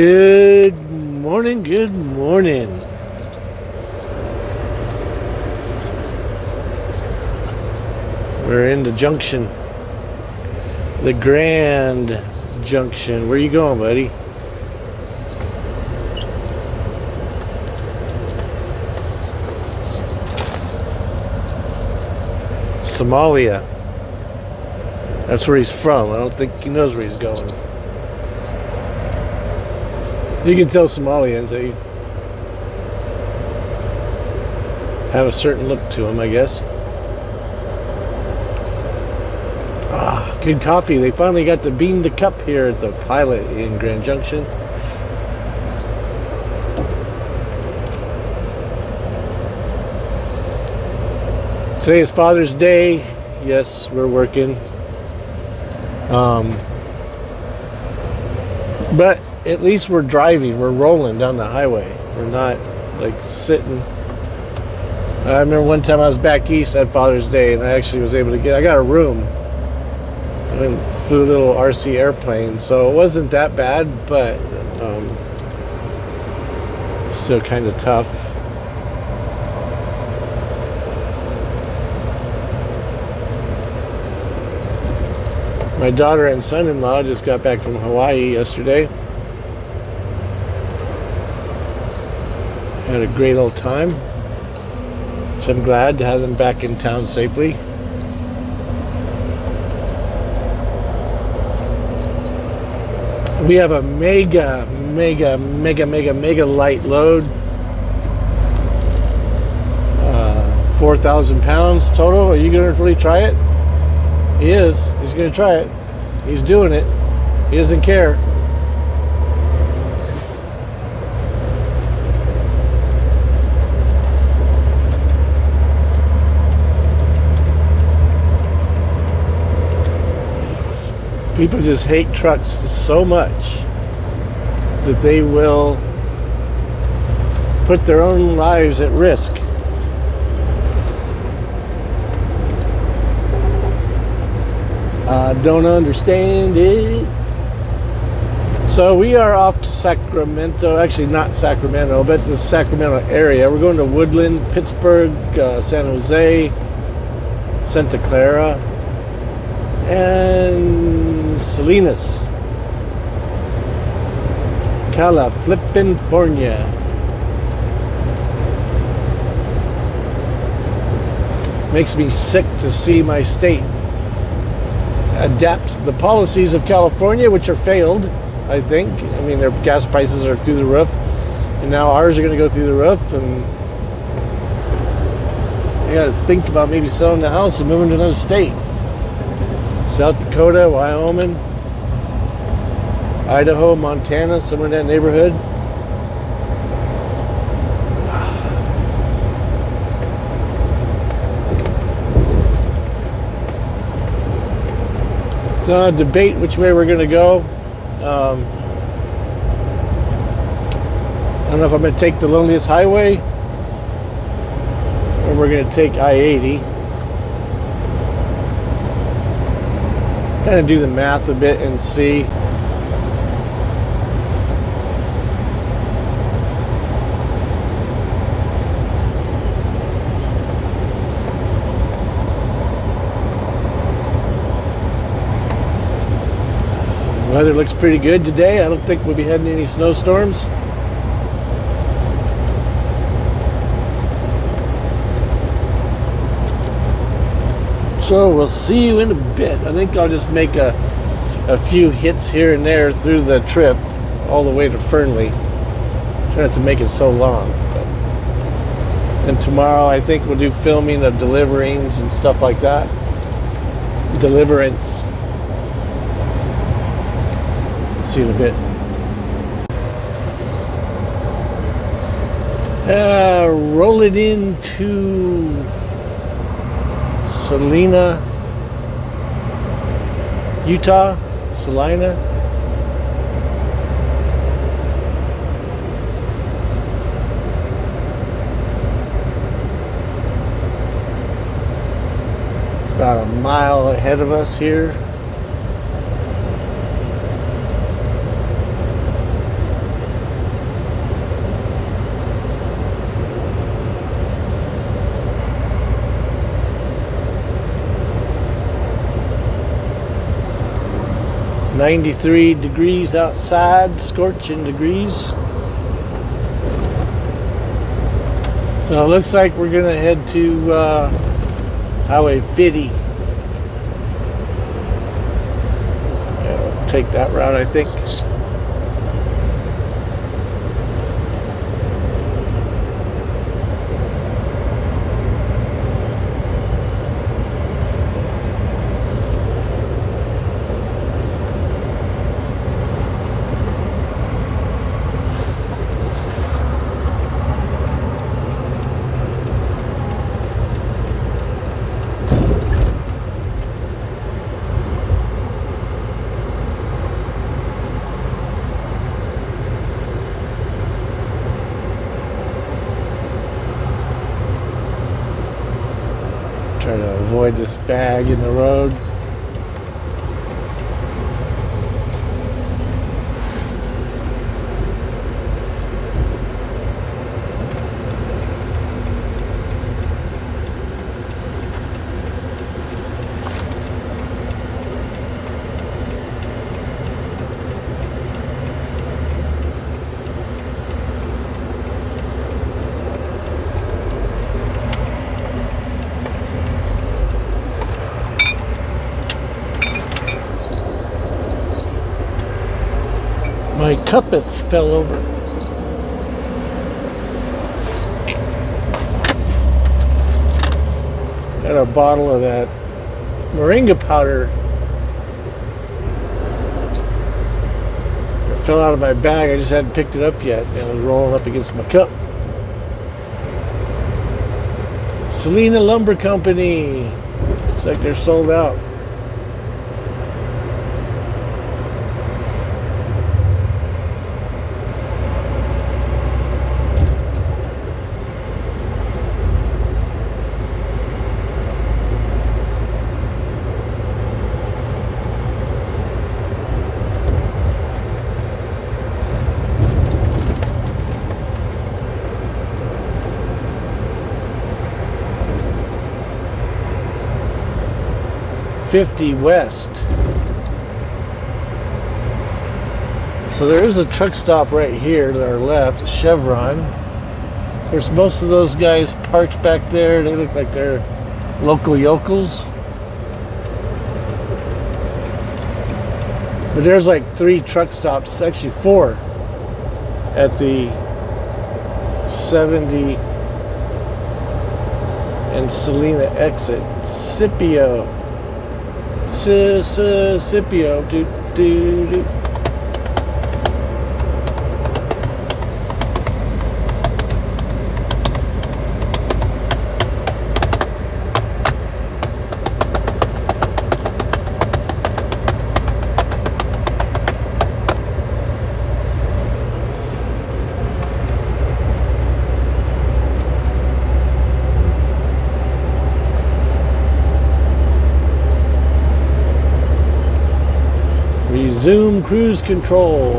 Good morning, good morning. We're in the junction. The Grand Junction. Where you going, buddy? Somalia. That's where he's from. I don't think he knows where he's going. You can tell Somalians, they have a certain look to them, I guess. Ah, good coffee. They finally got the bean to cup here at the Pilot in Grand Junction. Today is Father's Day. Yes, we're working. But at least we're driving. We're rolling down the highway. We're not like sitting. I remember one time I was back east at Father's Day, and I actually was able to I got a room. I flew a little RC airplane, so it wasn't that bad, but still kind of tough. My daughter and son-in-law just got back from Hawaii yesterday. Had a great old time. So I'm glad to have them back in town safely. We have a mega light load. 4,000 pounds total. Are you going to really try it? He is. He's going to try it. He's doing it. He doesn't care. People just hate trucks so much that they will put their own lives at risk. I don't understand it. So we are off to Sacramento. Actually, not Sacramento, but the Sacramento area. We're going to Woodland, Pittsburgh, San Jose, Santa Clara, and Salinas, California. Makes me sick to see my state adapt the policies of California, which are failed, I think. I mean, their gas prices are through the roof, and now ours are going to go through the roof, and I got to think about maybe selling the house and moving to another state. South Dakota, Wyoming, Idaho, Montana, somewhere in that neighborhood. So debate which way we're going to go. I don't know if I'm going to take the loneliest highway or we're going to take I-80. Kind of do the math a bit and see. Weather looks pretty good today. I don't think we'll be heading any snowstorms. So we'll see you in a bit. I think I'll just make a few hits here and there through the trip all the way to Fernley. Try not to make it so long. And tomorrow I think we'll do filming of deliverings and stuff like that. Deliverance. See you in a bit. Rolling into Salina, Utah. Salina. About a mile ahead of us here. 93 degrees outside, scorching degrees. So it looks like we're gonna head to Highway 50. Yeah, we'll take that route, I think. Try to avoid this bag in the road. My cuppets fell over. Got a bottle of that moringa powder. It fell out of my bag. I just hadn't picked it up yet. And it was rolling up against my cup. Selena Lumber Company. Looks like they're sold out. West. So there is a truck stop right here to our left, Chevron. There's most of those guys parked back there. They look like they're local yokels. But there's like 3 truck stops, actually 4, at the 70 and Salina exit. Scipio. Scipio. Do, do, do. Resume cruise control.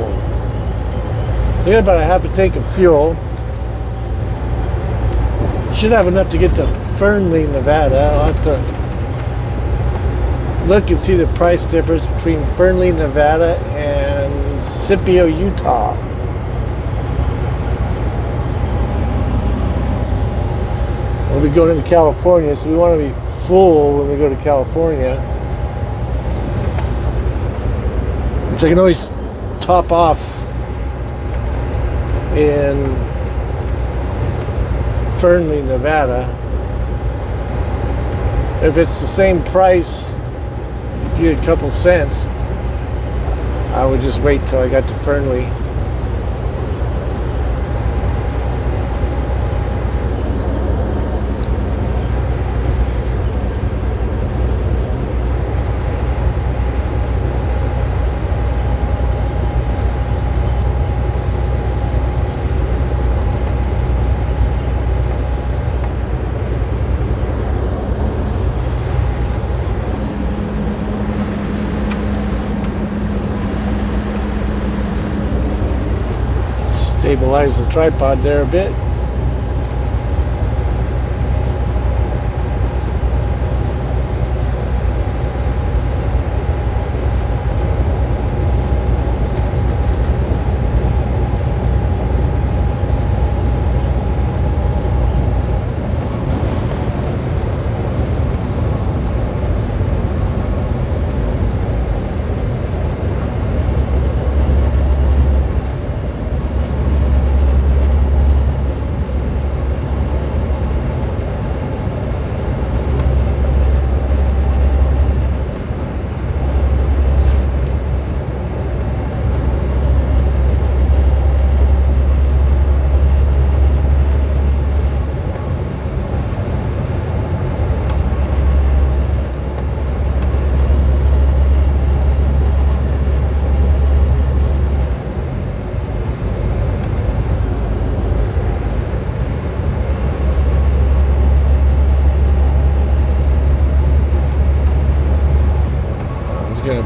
So we got about a half a tank of fuel. Should have enough to get to Fernley, Nevada. I'll have to look and see the price difference between Fernley, Nevada and Scipio, Utah. We'll be going into California, so we want to be full when we go to California. Which I can always top off in Fernley, Nevada. If it's the same price, if you had a couple cents, I would just wait till I got to Fernley. Stabilize the tripod there a bit.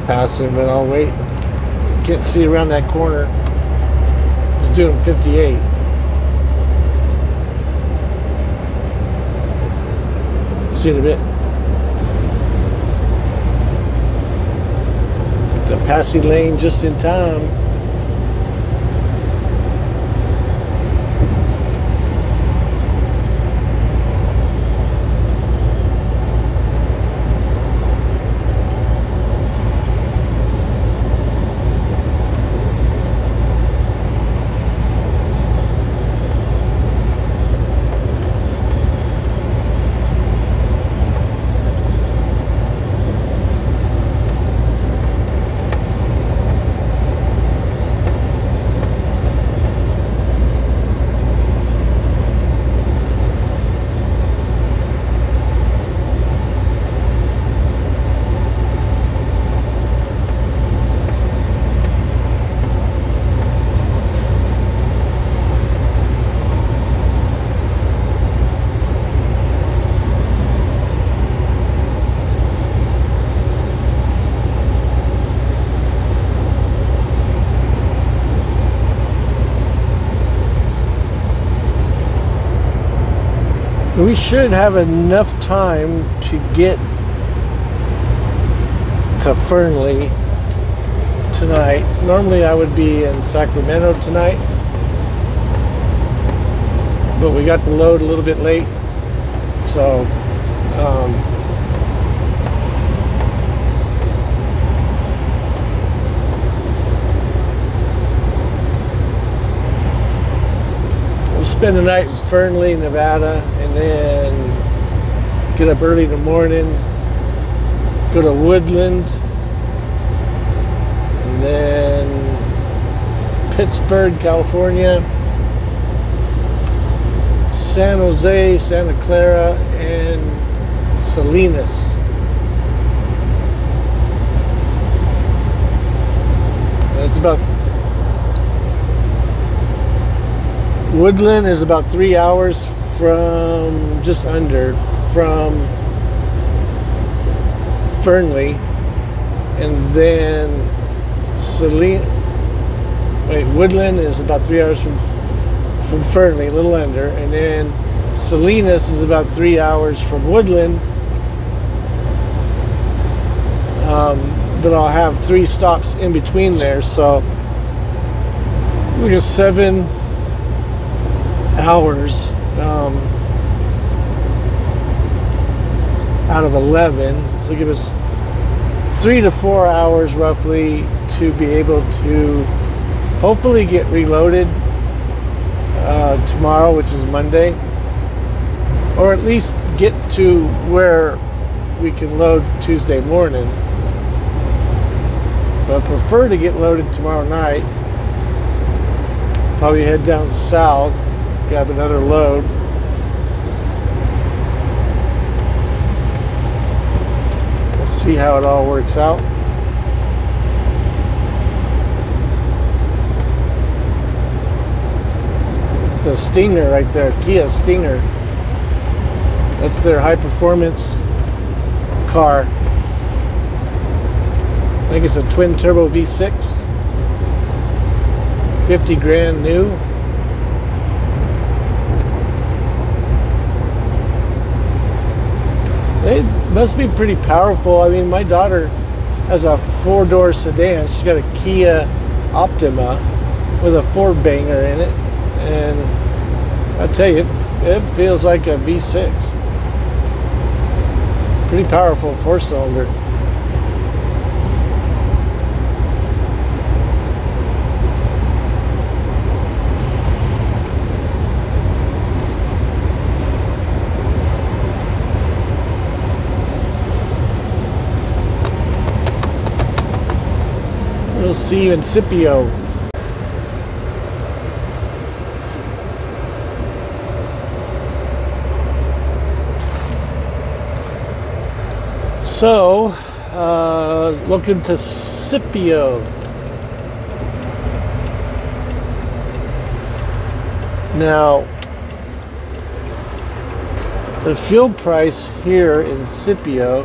passing, but I'll wait. Can't see around that corner. He's doing 58. See it a bit. The passing lane just in time. We should have enough time to get to Fernley tonight. Normally I would be in Sacramento tonight, but we got the load a little bit late, so we'll spend the night in Fernley, Nevada, and then get up early in the morning, go to Woodland, and then Pittsburgh, California, San Jose, Santa Clara, and Salinas. That's about, Woodland is about 3 hours from, just under, from Fernley, and then Woodland is about 3 hours from Fernley, a little under, and then Salinas is about 3 hours from Woodland, but I'll have 3 stops in between there, so we got 7 hours out of 11, so give us 3 to 4 hours roughly to be able to hopefully get reloaded tomorrow, which is Monday, or at least get to where we can load Tuesday morning. But I prefer to get loaded tomorrow night. Probably head down south, grab another load. We'll see how it all works out. It's a Stinger right there, Kia Stinger. That's their high performance car. I think it's a twin turbo V6. 50 grand new. They must be pretty powerful. I mean, my daughter has a 4-door sedan. She's got a Kia Optima with a 4-banger in it. And I tell you, it feels like a V6. Pretty powerful 4-cylinder. We'll see you in Scipio. So, looking to Scipio. Now, the fuel price here in Scipio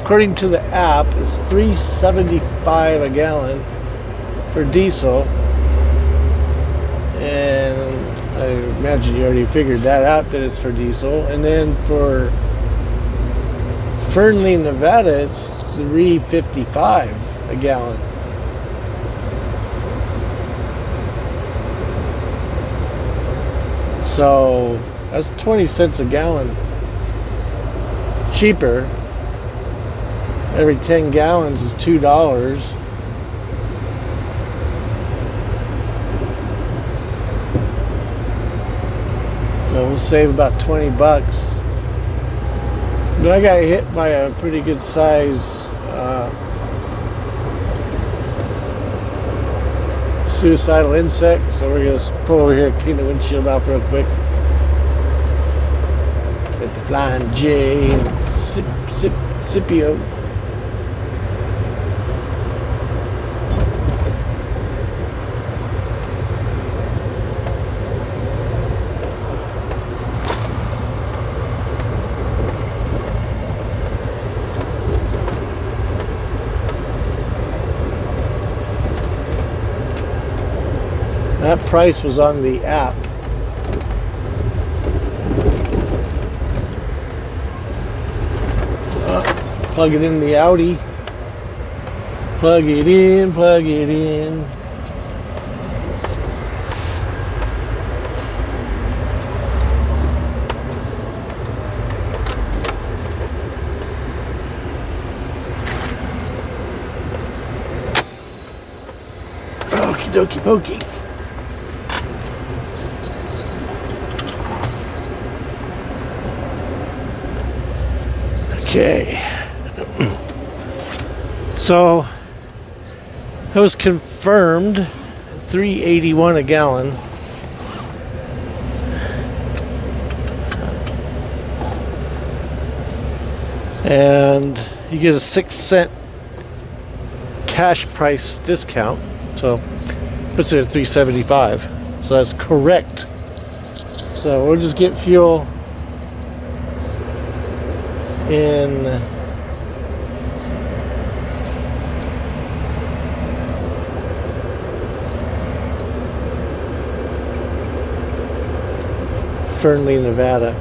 according to the app, is $3.75 a gallon for diesel. And I imagine you already figured that out, that it's for diesel. And then for Fernley, Nevada, it's $3.55 a gallon. So that's 20 cents a gallon cheaper. Every 10 gallons is $2. So we'll save about 20 bucks. But I got hit by a pretty good size suicidal insect, so we're going to pull over here and clean the windshield off real quick. Get the Flying J and Scipio. That price was on the app. Plug it in the Audi. Plug it in, plug it in. Okie dokie pokey. Okay, so that was confirmed, $3.81 a gallon. And you get a 6-cent cash price discount, so puts it at $3.75. So that's correct. So we'll just get fuel in Fernley, Nevada.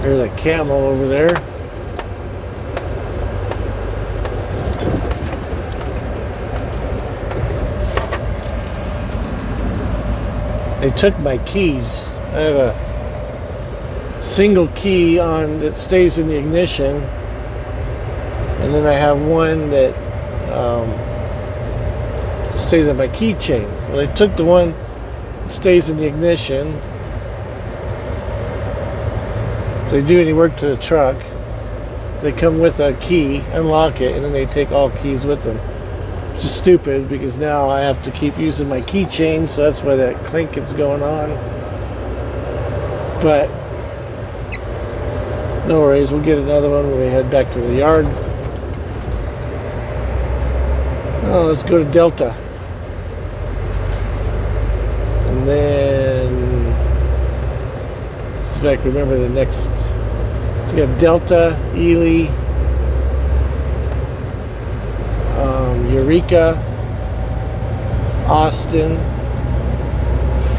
There's a camel over there. They took my keys. I have a single key on that stays in the ignition, and then I have one that stays on my keychain. Well, they took the one that stays in the ignition. If they do any work to the truck, they come with a key, unlock it, and then they take all keys with them. Which is stupid, because now I have to keep using my keychain, so that's why that clinking's going on. But no worries, we'll get another one when we head back to the yard. Oh, let's go to Delta. And then, in fact, remember the next. So we got Delta, Ely, Eureka, Austin,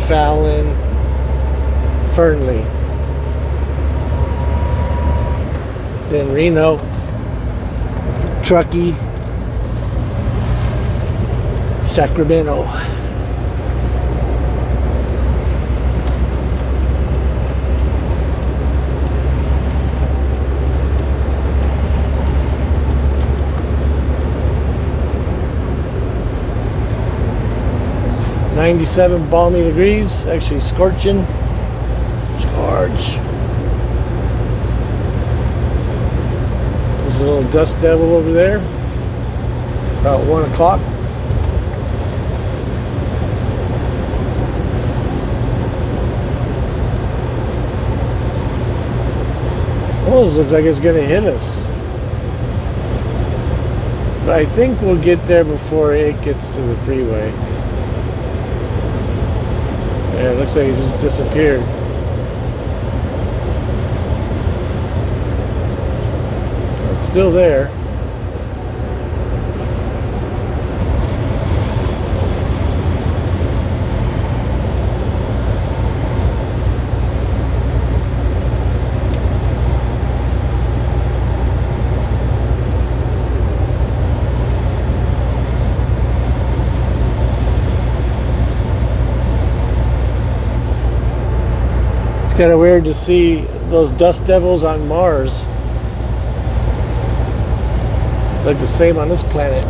Fallon, Fernley. Then Reno, Truckee, Sacramento. .97 balmy degrees, actually scorching. Scorch. There's a little dust devil over there. About 1 o'clock. Well, this looks like it's going to hit us. But I think we'll get there before it gets to the freeway. Yeah, it looks like it just disappeared. It's still there. It's kind of weird to see those dust devils on Mars look the same on this planet.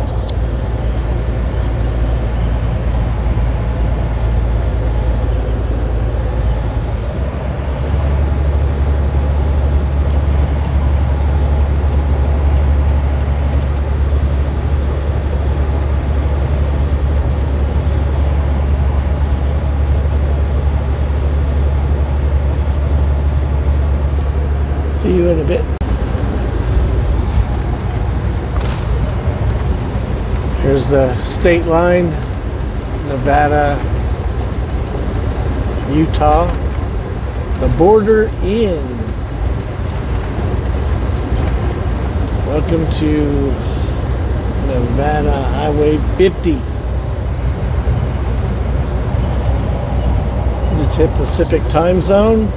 See you in a bit. Here's the state line, Nevada, Utah, the border in. Welcome to Nevada Highway 50. Just hit Pacific time zone.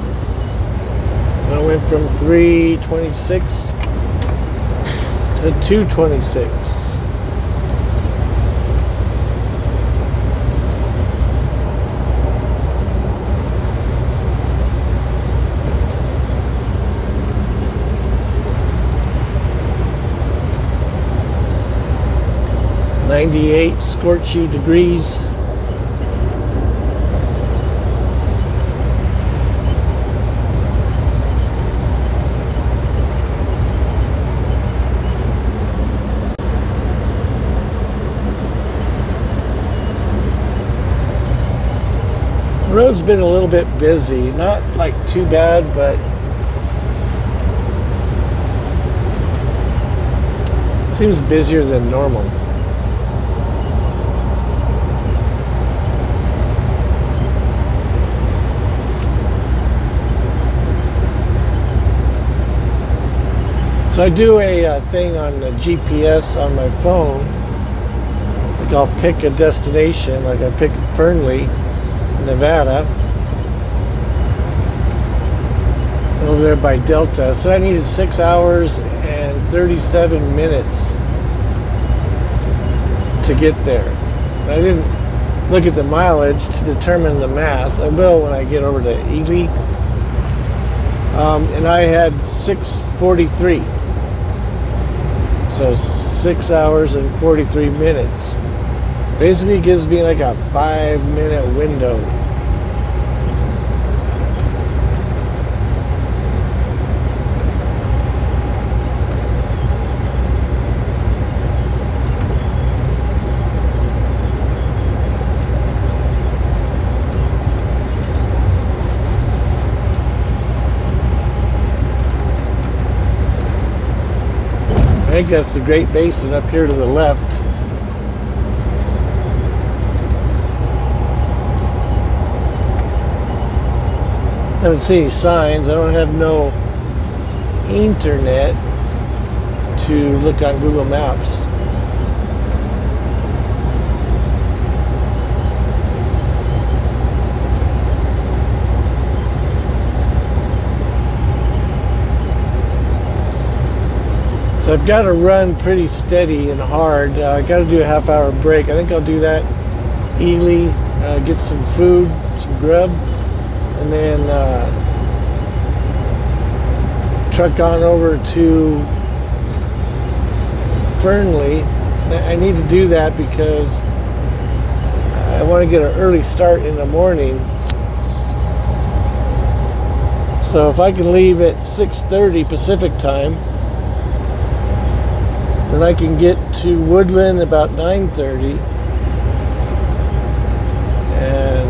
So I went from 3:26 to 2:26. .98 scorchy degrees. The road's been a little bit busy, not like too bad, but seems busier than normal. So I do a thing on the GPS on my phone. Like I'll pick a destination, like I picked Fernley, Nevada, over there by Delta. So I needed 6 hours and 37 minutes to get there. I didn't look at the mileage to determine the math. I will when I get over to Ely. And I had 6:43. So 6 hours and 43 minutes. Basically gives me like a 5-minute window. I think that's the Great Basin up here to the left. I haven't seen any signs. I don't have no internet to look on Google Maps. So I've got to run pretty steady and hard. I got to do a half-hour break. I think I'll do that. Ely, get some food, some grub, and then truck on over to Fernley. I need to do that because I want to get an early start in the morning. So if I can leave at 6:30 Pacific time, then I can get to Woodland about 9:30 and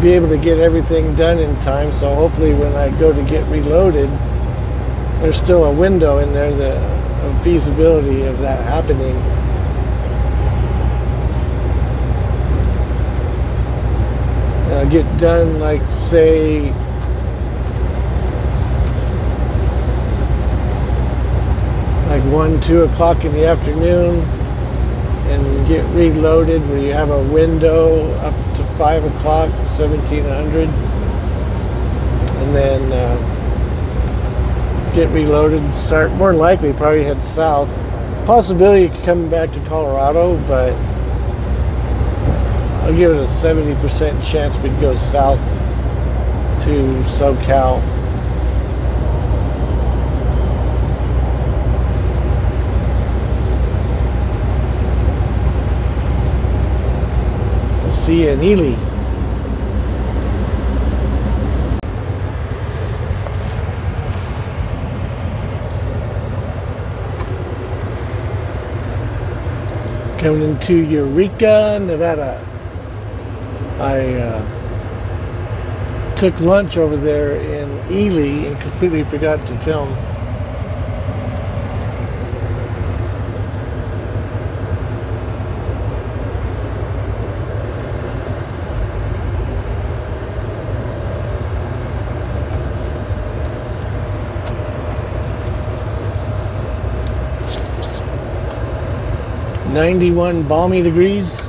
be able to get everything done in time. So hopefully when I go to get reloaded, there's still a window in there of feasibility of that happening. I'll get done, like, say, like 1, 2 o'clock in the afternoon, and get reloaded where you have a window up to 5 o'clock, 1700, and then get reloaded and start, more than likely probably head south. Possibility of coming back to Colorado, but I'll give it a 70% chance we'd go south to SoCal. We'll see you in Ely. Coming into Eureka, Nevada. I took lunch over there in Ely and completely forgot to film. .91 balmy degrees.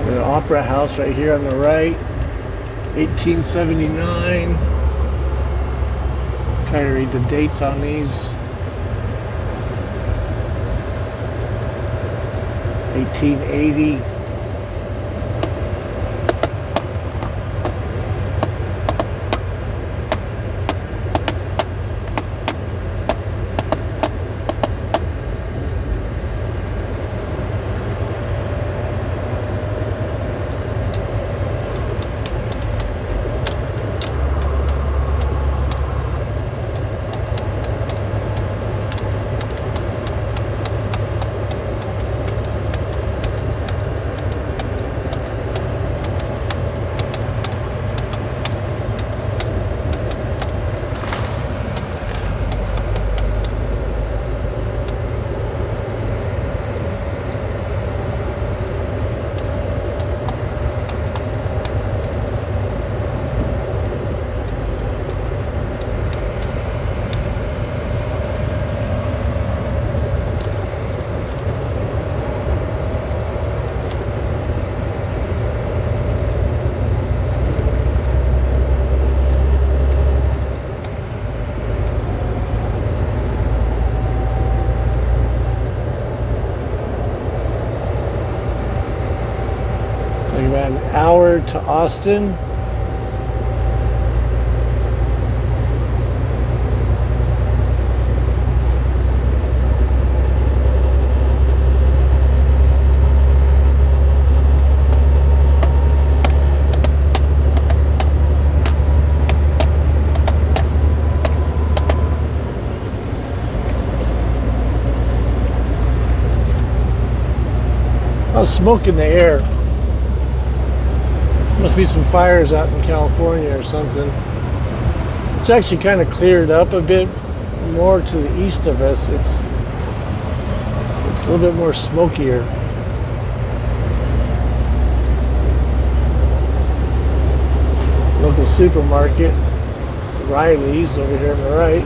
The Opera House right here on the right, 1879. Try to read the dates on these. 1880. About an hour to Austin. A lot of smoke in the air. Must be some fires out in California or something. It's actually kind of cleared up a bit more to the east of us. It's a little bit more smokier. Local supermarket, Riley's over here on the right.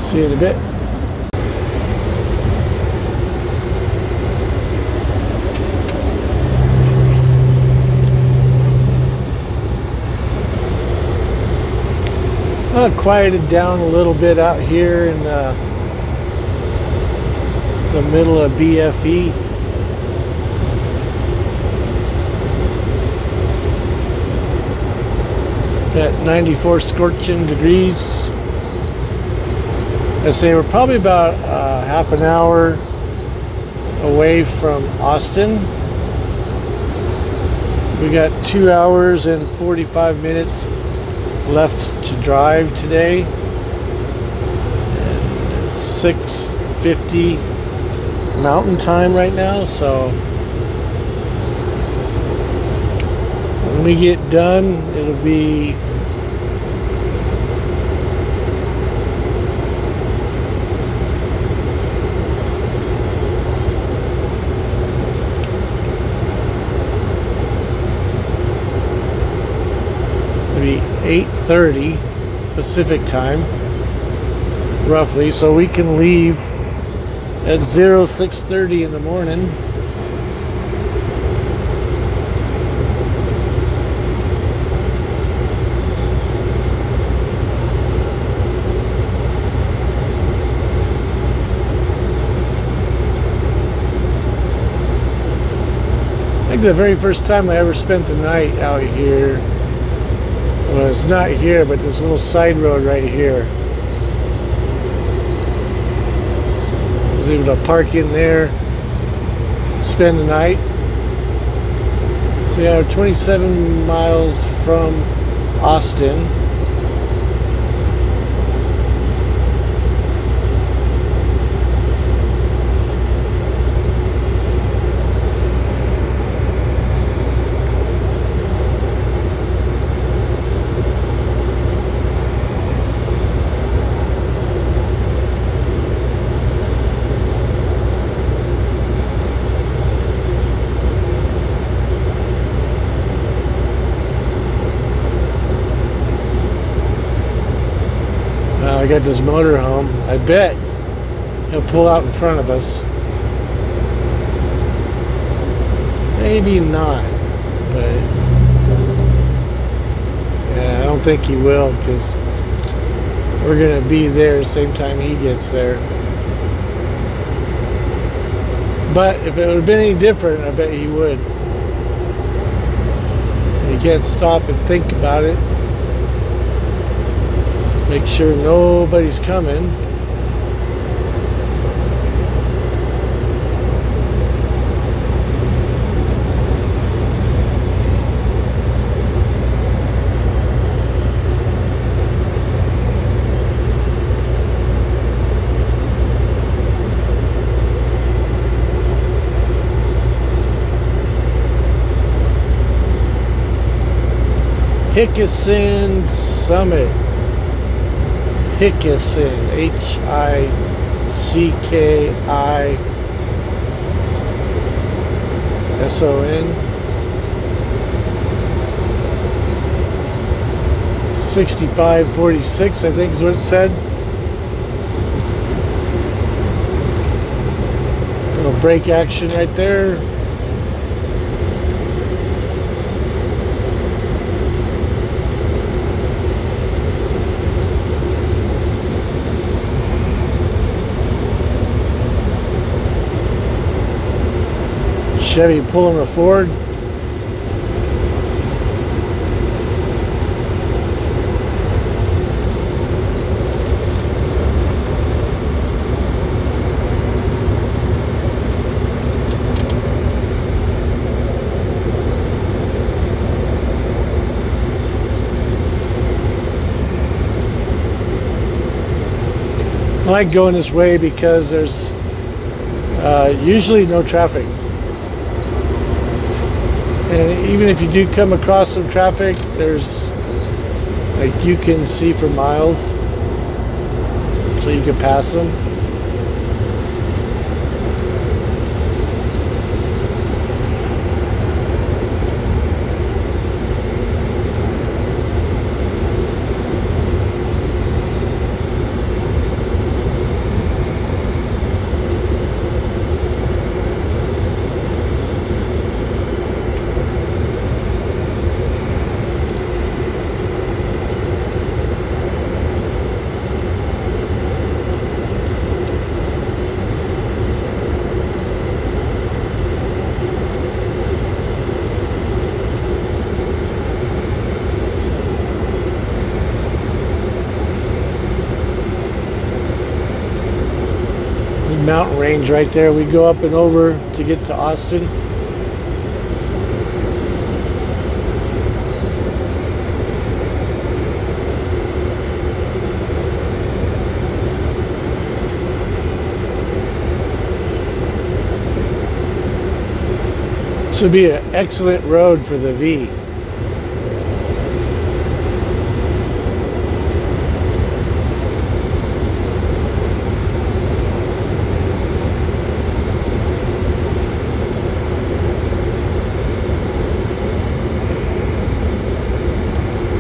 See you in a bit. Quieted down a little bit out here in the middle of BFE. Got 94 scorching degrees. I'd say we're probably about half an hour away from Austin. We got 2 hours and 45 minutes left to drive today. And it's 6:50 Mountain Time right now, so when we get done, it'll be maybe 8:30 Pacific Time, roughly, so we can leave at 6:30 in the morning. I think the very first time I ever spent the night out here, well, it's not here, but this little side road right here. I was able to park in there, spend the night. So yeah, we're 27 miles from Austin. I got this motorhome. I bet he'll pull out in front of us. Maybe not, but yeah, I don't think he will, because we're gonna be there the same time he gets there. But if it would have been any different, I bet he would. You can't stop and think about it. Make sure nobody's coming. Hickson Summit. Hickson, Hickison. 6546, I think is what it said. Little brake action right there. Chevy pulling a Ford. I like going this way because there's usually no traffic. And even if you do come across some traffic, there's, like, you can see for miles, so you can pass them. mountain range right there. We go up and over to get to Austin. This would be an excellent road for the V.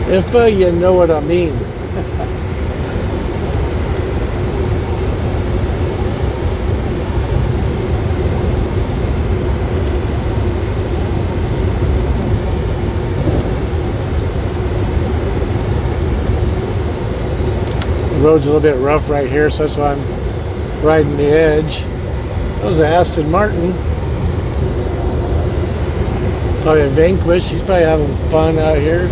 If you know what I mean. The road's a little bit rough right here, so that's why I'm riding the edge. That was an Aston Martin. Probably a Vanquish. He's probably having fun out here.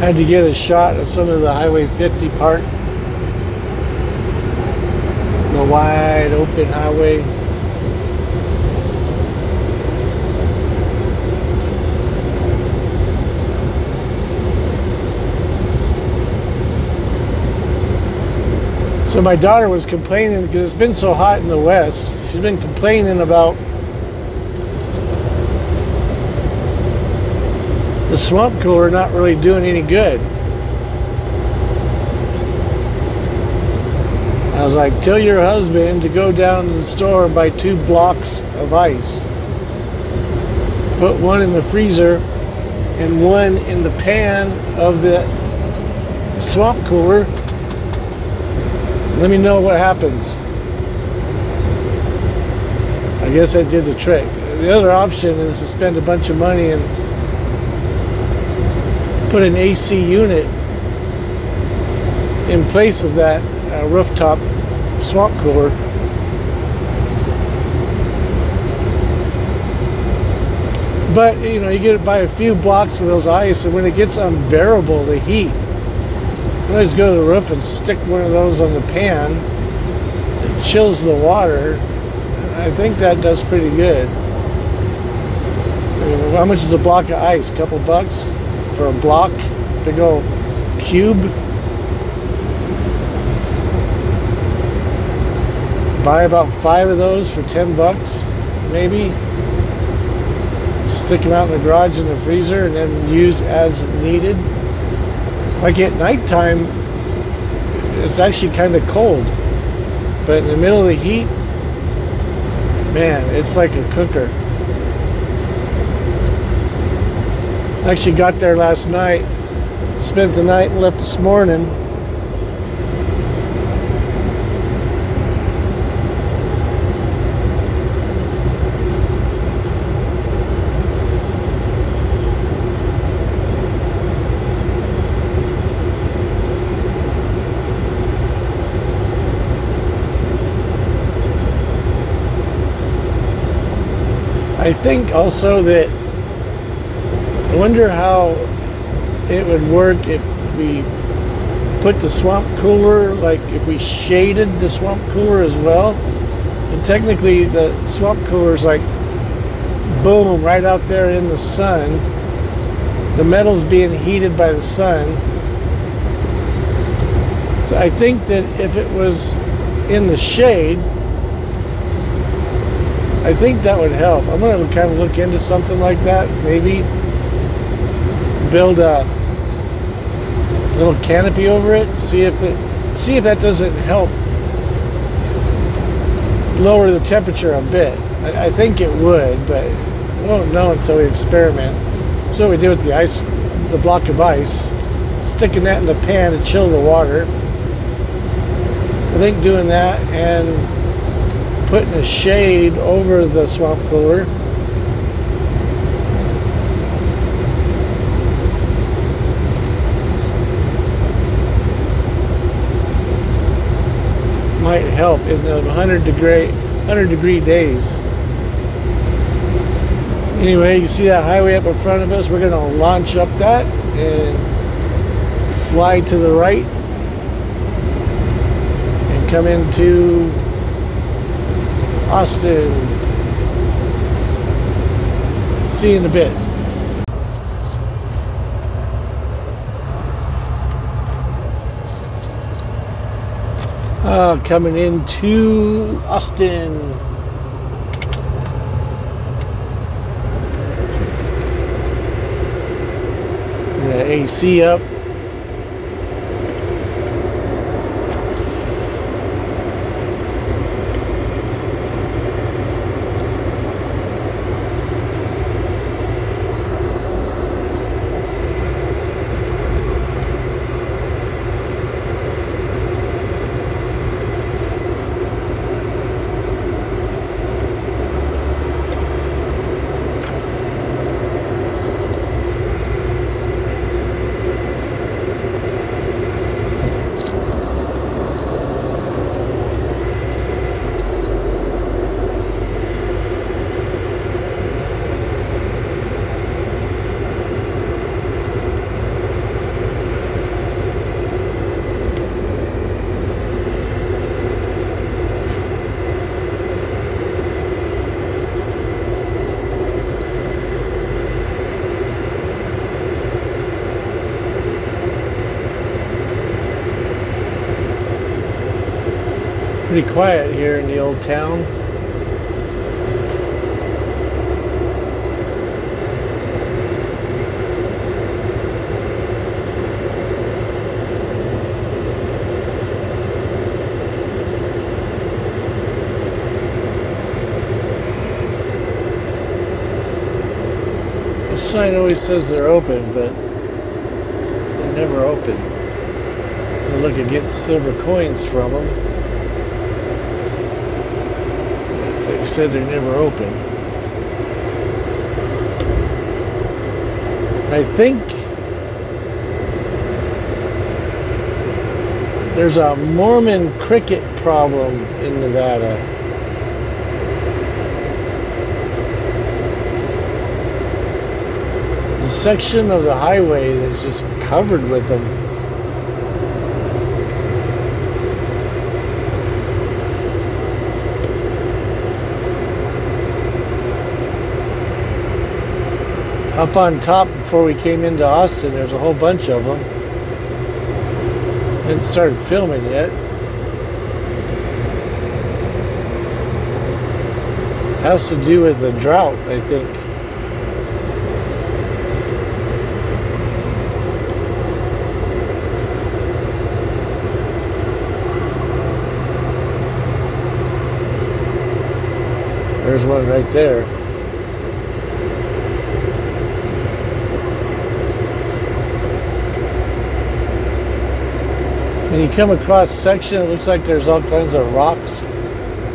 I had to get a shot of some of the Highway 50 part. The wide open highway. So my daughter was complaining because it's been so hot in the West. She's been complaining about the swamp cooler not really doing any good. I was like, tell your husband to go down to the store and buy 2 blocks of ice. Put one in the freezer and one in the pan of the swamp cooler. Let me know what happens. I guess that did the trick. The other option is to spend a bunch of money and put an AC unit in place of that rooftop swamp cooler. But you know, you get to buy a few blocks of those ice, and when it gets unbearable, the heat, you always go to the roof and stick one of those on the pan. It chills the water. I think that does pretty good. I mean, how much is a block of ice? A couple bucks for a block, big old cube. Buy about 5 of those for 10 bucks, maybe. Stick them out in the garage in the freezer and then use as needed. Like at nighttime, it's actually kind of cold, but in the middle of the heat, man, it's like a cooker. I actually got there last night, spent the night and left this morning. I think also that I wonder how it would work if we put the swamp cooler, like if we shaded the swamp cooler as well. And technically the swamp cooler is like, boom, right out there in the sun. The metal's being heated by the sun. So I think that if it was in the shade, I think that would help. I'm going to kind of look into something like that. Maybe build a little canopy over it. See if that doesn't help lower the temperature a bit. I think it would, but we won't know until we experiment. So what we did with the ice, the block of ice, sticking that in the pan to chill the water. I think doing that and putting a shade over the swamp cooler might help in the 100-degree days. Anyway, you see that highway up in front of us? We're going to launch up that and fly to the right and come into Austin. See you in a bit. Coming into Austin. The AC up. Pretty quiet here in the old town. The sign always says they're open, but they're never open. I look at getting silver coins from them. They said they're never open. I think there's a Mormon cricket problem in Nevada. The section of the highway is just covered with them. Up on top, before we came into Austin, there's a whole bunch of them. Didn't start filming yet. Has to do with the drought, I think. There's one right there. When you come across section, it looks like there's all kinds of rocks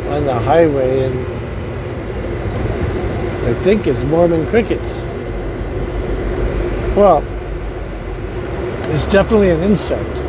on the highway, and I think it's Mormon crickets. Well, it's definitely an insect.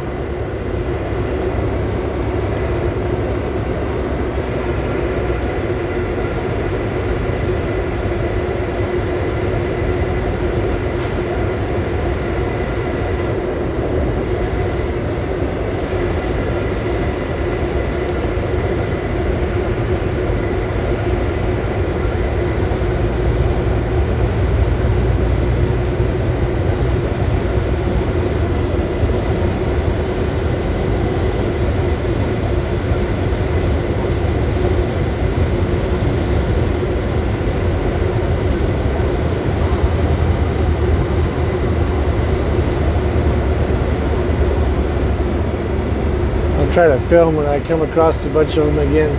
Try to film when I come across a bunch of them again.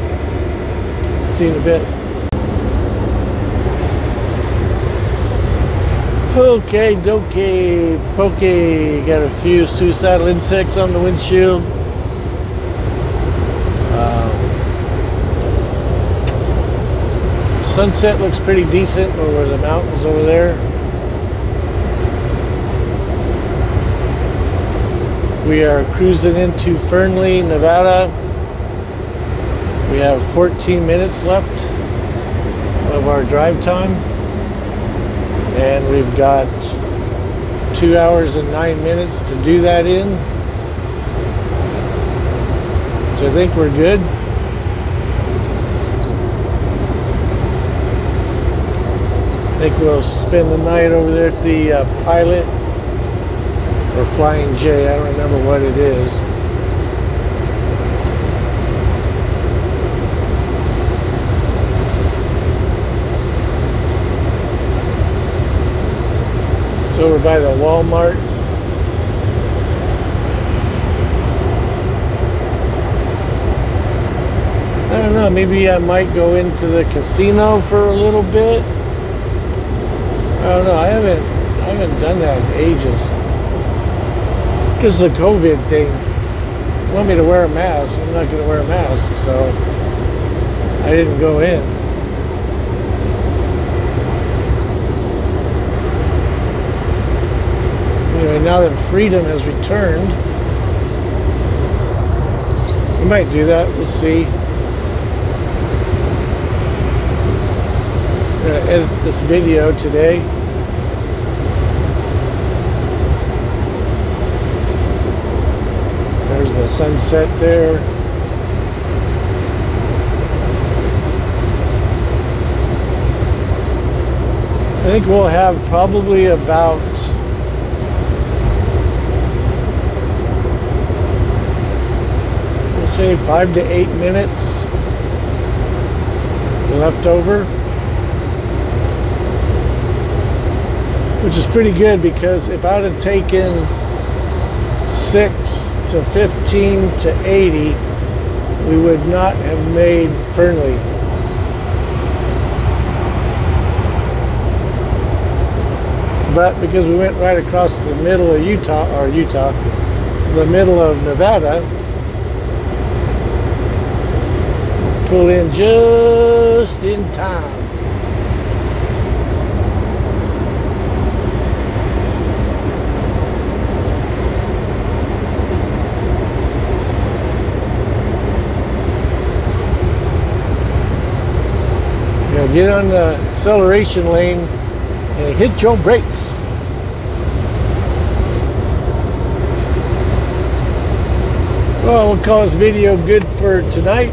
See you in a bit. Okay, dokey, pokey. Got a few suicidal insects on the windshield. Sunset looks pretty decent over the mountains over there. We are cruising into Fernley, Nevada. We have 14 minutes left of our drive time, and we've got 2 hours and 9 minutes to do that in. So I think we're good. I think we'll spend the night over there at the Pilot or Flying J. I don't remember what it is. It's over by the Walmart. I don't know, maybe I might go into the casino for a little bit. I don't know, I haven't done that in ages. Because the COVID thing, they want me to wear a mask. I'm not going to wear a mask, so I didn't go in. Anyway, now that freedom has returned, we might do that. We'll see. I'm going to edit this video today. There's the sunset there. I think we'll have probably about we'll say 5 to 8 minutes left over, which is pretty good, because if I would have taken 6 to 15 to 80, we would not have made Fernley. But because we went right across the middle of the middle of Nevada, pulled in just in time. Get on the acceleration lane and hit your brakes. Well, we'll call this video good for tonight.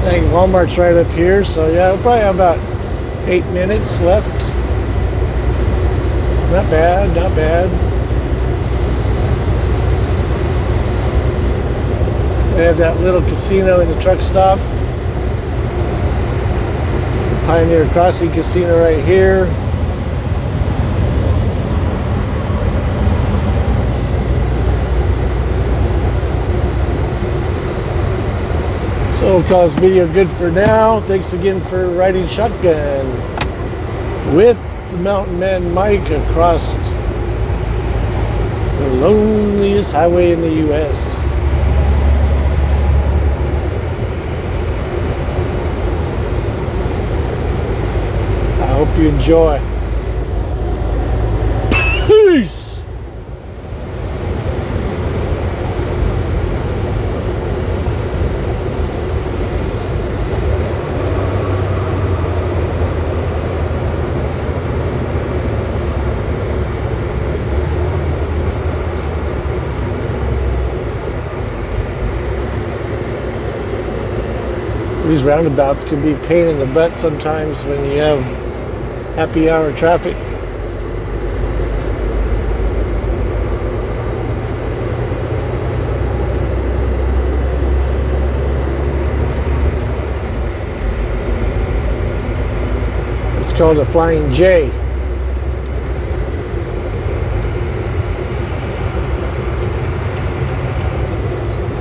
I think Walmart's right up here, so yeah, we'll probably have about 8 minutes left. Not bad, not bad. They have that little casino in the truck stop. Pioneer Crossing Casino right here. So we'll call this video good for now. Thanks again for riding shotgun with the Mountain Man Mike across the loneliest highway in the U.S. I hope you enjoy. Peace! These roundabouts can be a pain in the butt sometimes when you have happy hour traffic. It's called a Flying J.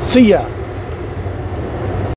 See ya.